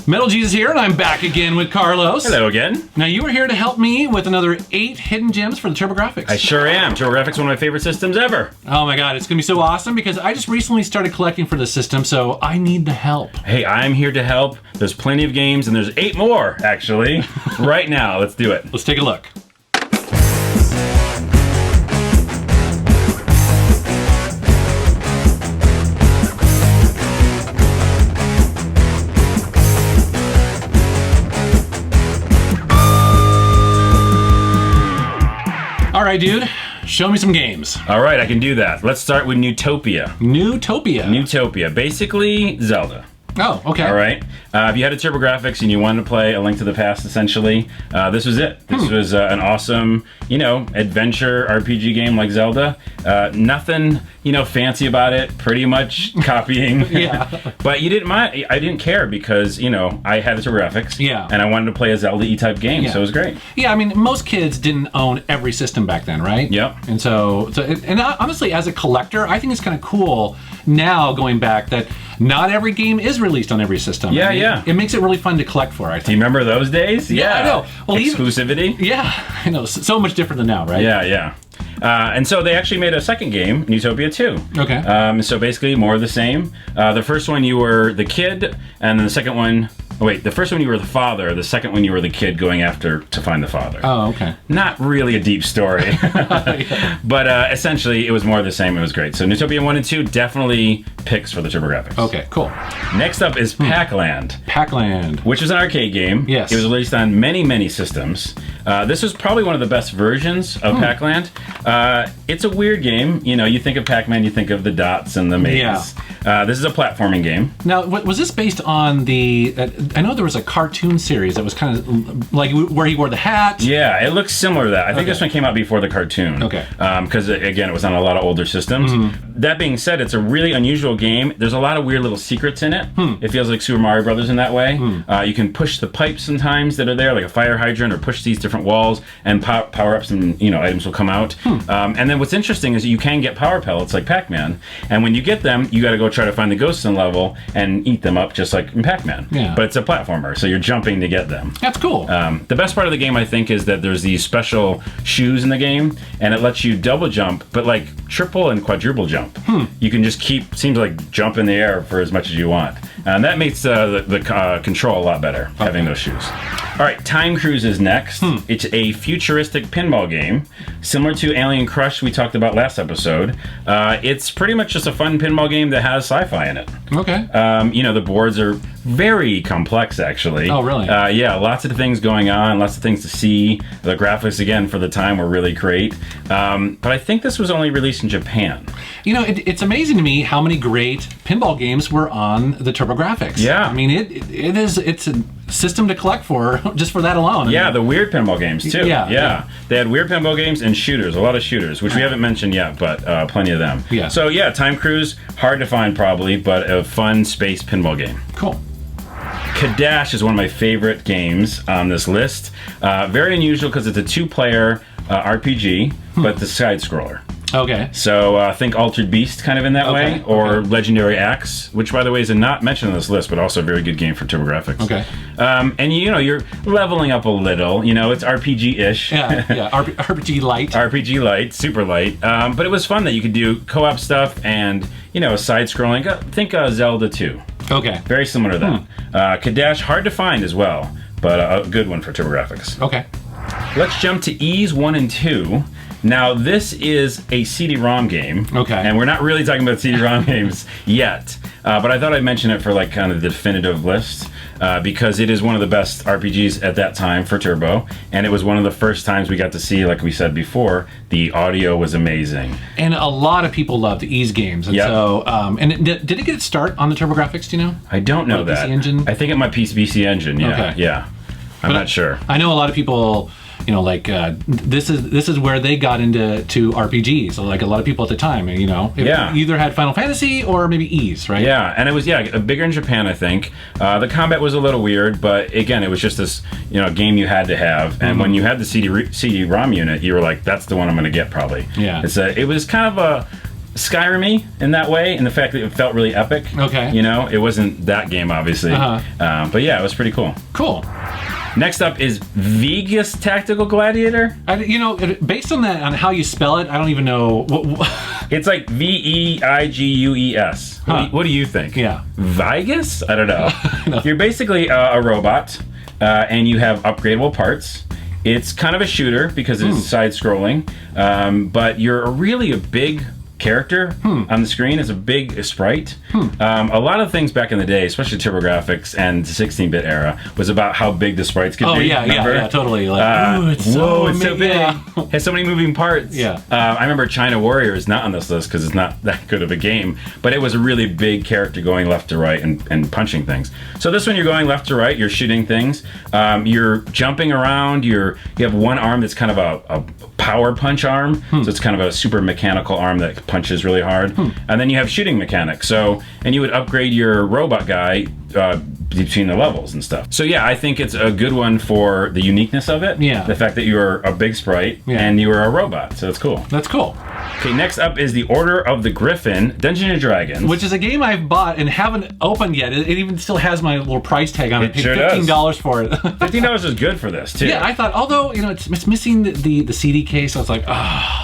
Metal Jesus here, and I'm back again with Carlos. Hello again. Now, you are here to help me with another 8 hidden gems for the TurboGrafx. I sure am. TurboGrafx is one of my favorite systems ever. Oh my god, it's gonna be so awesome because I just recently started collecting for the system, so I need the help. Hey, I'm here to help. There's plenty of games, and there's 8 more, actually, right now. Let's do it. Let's take a look. All right, dude, show me some games. All right, I can do that. Let's start with Newtopia. Newtopia? Newtopia, basically Zelda. Oh, okay. All right. If you had a TurboGrafx and you wanted to play A Link to the Past, essentially, this was it. This was an awesome, adventure RPG game like Zelda. Nothing, fancy about it. Pretty much copying. Yeah. But you didn't mind. I didn't care because, I had a TurboGrafx. Yeah. And I wanted to play a Zelda-y type game, Yeah. so it was great. Yeah, I mean, most kids didn't own every system back then, right? Yep. And and honestly, as a collector, I think it's kind of cool now going back that not every game is released on every system. Yeah, I mean, yeah. It makes it really fun to collect for, I think. Do you remember those days? Yeah, I know. Well, exclusivity? Yeah, I know. So much different than now, right? Yeah, yeah. And so they actually made a second game, Newtopia 2. Okay. So basically more of the same. The first one you were the kid, and then the second one... Oh, wait, the first one you were the father, the second one you were the kid going after to find the father. Oh, okay. Not really a deep story. Yeah. But essentially, it was more of the same. It was great. So Neutopia 1 and 2, definitely picks for the TurboGrafx. Okay, cool. Next up is Pac-Land. Pac-Land. Which was an arcade game. Yes. It was released on many, many systems. This was probably one of the best versions of Pac-Land. It's a weird game. You think of Pac-Man, you think of the dots and the mazes. Yeah. This is a platforming game. Now, was this based on the... I know there was a cartoon series that was kind of like where he wore the hat. Yeah, it looks similar to that. I think this one came out before the cartoon. Okay. Because, again, it was on a lot of older systems. That being said, it's a really unusual game. There's a lot of weird little secrets in it. It feels like Super Mario Brothers in that way. You can push the pipes sometimes that are there, like a fire hydrant, or push these different walls, and power-ups and items will come out. And then what's interesting is you can get power pellets like Pac-Man, and when you get them, you got to go try to find the ghosts in level and eat them up just like in Pac-Man. Yeah. But it's a platformer, so you're jumping to get them. That's cool. The best part of the game, I think, is that there's these special shoes in the game, and it lets you double jump, but like triple and quadruple jump. You can just seems like jump in the air for as much as you want. And that makes the control a lot better, having those shoes. All right, Time Cruise is next. It's a futuristic pinball game, similar to Alien Crush we talked about last episode. It's pretty much just a fun pinball game that has sci-fi in it. Okay. The boards are very complex, actually. Oh, really? Yeah, lots of things going on, lots of things to see. The graphics, again, for the time were really great. But I think this was only released in Japan. It's amazing to me how many great pinball games were on the TurboGrafx. Yeah. I mean, it's a system to collect for just for that alone. Yeah, the weird pinball games, too. Yeah. They had weird pinball games and shooters, a lot of shooters, which we haven't mentioned yet, but plenty of them. Yeah. So, yeah, Time Cruise, hard to find probably, but a fun space pinball game. Cool. Kadash is one of my favorite games on this list. Very unusual because it's a 2-player RPG, but the side-scroller. Okay. So think Altered Beast kind of in that way, or Legendary Axe, which by the way is not mentioned on this list, but also a very good game for TurboGrafx. Okay. And you're leveling up a little. It's RPG-ish. Yeah. RPG light. RPG light, super light. But it was fun that you could do co-op stuff and side-scrolling. Think Zelda 2. Okay. Very similar to that. Kadash, hard to find as well, but a good one for TurboGrafx. Okay. Let's jump to Ys 1 and 2. Now, this is a CD-ROM game. Okay. And we're not really talking about CD-ROM games yet. But I thought I'd mention it for kind of the definitive list. Because it is one of the best RPGs at that time for Turbo. And it was one of the first times we got to see, like we said before, the audio was amazing. And a lot of people loved Ys games. And so, did it get its start on the TurboGrafx, do you know? I don't know that. PC Engine? I think it might be PC Engine, yeah. Okay. Yeah. I'm not sure. I know a lot of people... this is where they got into RPGs. So like a lot of people at the time, either had Final Fantasy or maybe Ys, right? Yeah, and it was bigger in Japan, I think. The combat was a little weird, but again, it was just this game you had to have. And when you had the CD-ROM unit, you were like, that's the one I'm going to get probably. Yeah. It was kind of Skyrim-y in that way, and the fact that it felt really epic. Okay. You know, it wasn't that game, obviously. But yeah, it was pretty cool. Cool. Next up is Veigues Tactical Gladiator. Based on that, on how you spell it, I don't even know. It's like Veigues. What do you think? Yeah. Veigues? I don't know. No. You're basically a robot, and you have upgradable parts. It's kind of a shooter because it's side-scrolling, but you're really a big character on the screen. Is a big sprite. A lot of things back in the day, especially TurboGrafx and the 16-bit era, was about how big the sprites could be. Yeah, totally. Like, it's so big. Yeah. Has so many moving parts. Yeah. I remember China Warrior is not on this list because it's not that good of a game, but it was a really big character going left to right and punching things. So this one, you're going left to right, you're shooting things, you're jumping around, you have one arm that's kind of a power punch arm, so it's kind of a super mechanical arm that punches really hard, and then you have shooting mechanics. So, and you would upgrade your robot guy between the levels and stuff. So yeah, I think it's a good one for the uniqueness of it. Yeah. The fact that you're a big sprite and you are a robot, so it's cool. That's cool. Okay, next up is the Order of the Griffin, Dungeons & Dragons. Which is a game I've bought and haven't opened yet. It even still has my little price tag on it. It sure $15 does. for it. $15 is good for this, too. Yeah, I thought, although, it's missing the CD case, so it's like,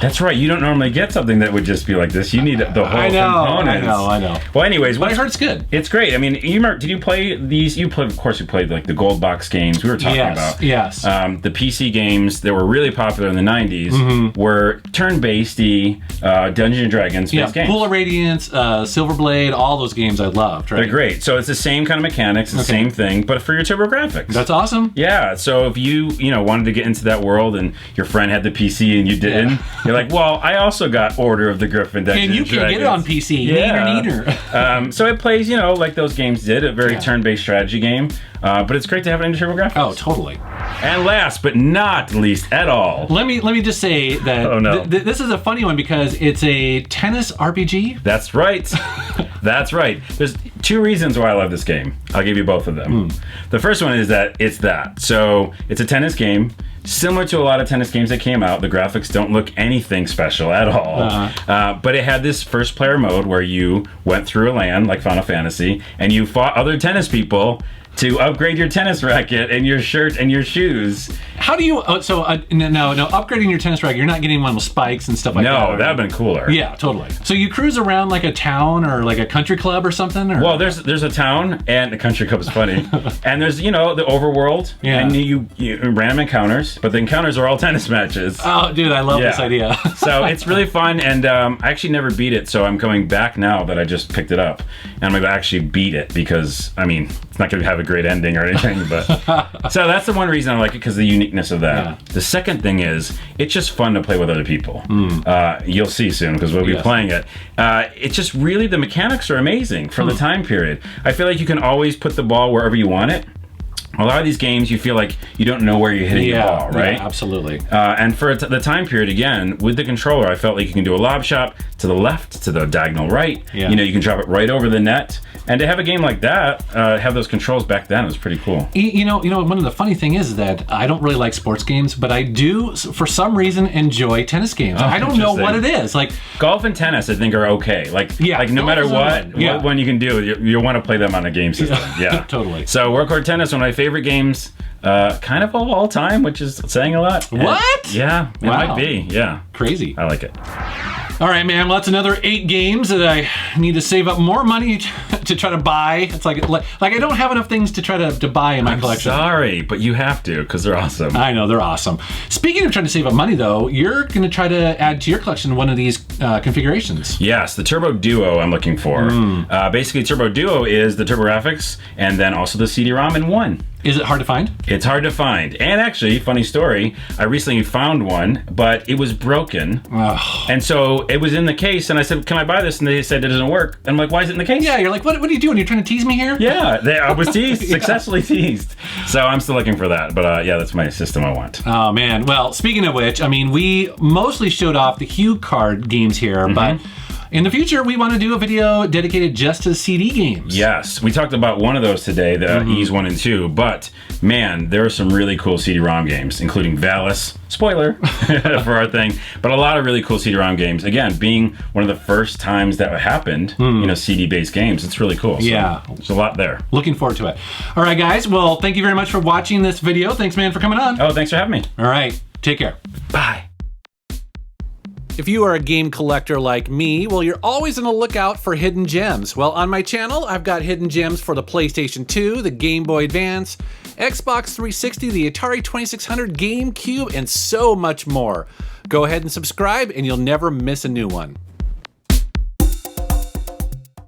That's right, you don't normally get something that would just be like this. You need the whole components. I know. Well, anyways. But I heard it's good. It's great. I mean, did you play these? Of course, you played like the gold box games we were talking about. Yes. The PC games that were really popular in the 90s were turn-based-y Dungeons & Dragons based games. Pool of Radiance, Silverblade, all those games I loved, right? They're great. So it's the same kind of mechanics, the same thing, but for your TurboGrafx. That's awesome. Yeah, so if you wanted to get into that world and your friend had the PC and you didn't, you're like, well, I also got Order of the Griffin Dungeons and you can get it on PC. Neater. So it plays, like those games did, a very turn-based strategy game. But it's great to have it in TurboGrafx. Oh, totally. And last but not least at all. Let me just say that this is a funny one because it's a tennis RPG. That's right. That's right. There's two reasons why I love this game. I'll give you both of them. The first one is that it's that. So it's a tennis game. Similar to a lot of tennis games that came out, the graphics don't look anything special at all. But it had this first player mode where you went through a LAN, like Final Fantasy, and you fought other tennis people to upgrade your tennis racket and your shirt and your shoes. How do you, no, upgrading your tennis racket, you're not getting one with spikes and stuff like that. No, that'd been cooler. Yeah, totally. So you cruise around like a town or like a country club or something? Or? Well, there's a town, and the country club is funny. And there's, the overworld, and you random encounters, but the encounters are all tennis matches. Oh, dude, I love this idea. So it's really fun, and I actually never beat it, so I'm coming back now that I just picked it up, and I'm going to actually beat it because, it's not going to have a great ending or anything, but so that's the one reason I like it, because of the uniqueness of that. Yeah. The second thing is it's just fun to play with other people. You'll see soon because we'll be playing it. It's just really, the mechanics are amazing for the time period. I feel like you can always put the ball wherever you want it. A lot of these games, you feel like you don't know where you're hitting the ball, right? Yeah, absolutely. And for the time period, again, with the controller, I felt like you can do a lob shot to the left, to the diagonal right. Yeah. You can drop it right over the net. And to have a game like that, have those controls back then, was pretty cool. One of the funny thing is that I don't really like sports games, but I do, for some reason, enjoy tennis games. I don't know what it is. Like golf and tennis, I think, are okay. No matter what one you can do, you want to play them on a game system. Yeah, totally. So World Tennis, one of my favorite games, kind of all time, which is saying a lot. What? Yeah, it might be. Yeah, crazy. I like it. All right, man. Well, that's another 8 games that I need to save up more money to try to buy. It's like I don't have enough things to try to buy in my collection. Sorry, but you have to, because they're awesome. I know, they're awesome. Speaking of trying to save up money, though, you're going to try to add to your collection one of these configurations. Yes, the Turbo Duo I'm looking for. Basically, Turbo Duo is the TurboGrafx and then also the CD-ROM in one. Is it hard to find? It's hard to find. And actually, funny story, I recently found one, but it was broken. Oh. And so it was in the case, and I said, can I buy this? And they said it doesn't work. And I'm like, why is it in the case? Yeah, you're like, what are you doing? You're trying to tease me here? Yeah, I was teased, successfully teased. So I'm still looking for that. But that's my system I want. Oh, man. Well, speaking of which, we mostly showed off the Hue card games here, but In the future, we want to do a video dedicated just to CD games. Yes, we talked about one of those today, the Ease 1 and 2, but man, there are some really cool CD-ROM games, including Valis, spoiler for our thing, but a lot of really cool CD-ROM games. Again, being one of the first times that happened, CD-based games, it's really cool. So yeah. There's a lot there. Looking forward to it. All right, guys, well, thank you very much for watching this video. Thanks, man, for coming on. Oh, thanks for having me. All right, take care. Bye. If you are a game collector like me, well, you're always on the lookout for hidden gems. Well, on my channel, I've got hidden gems for the PlayStation 2, the Game Boy Advance, Xbox 360, the Atari 2600, GameCube, and so much more. Go ahead and subscribe, and you'll never miss a new one.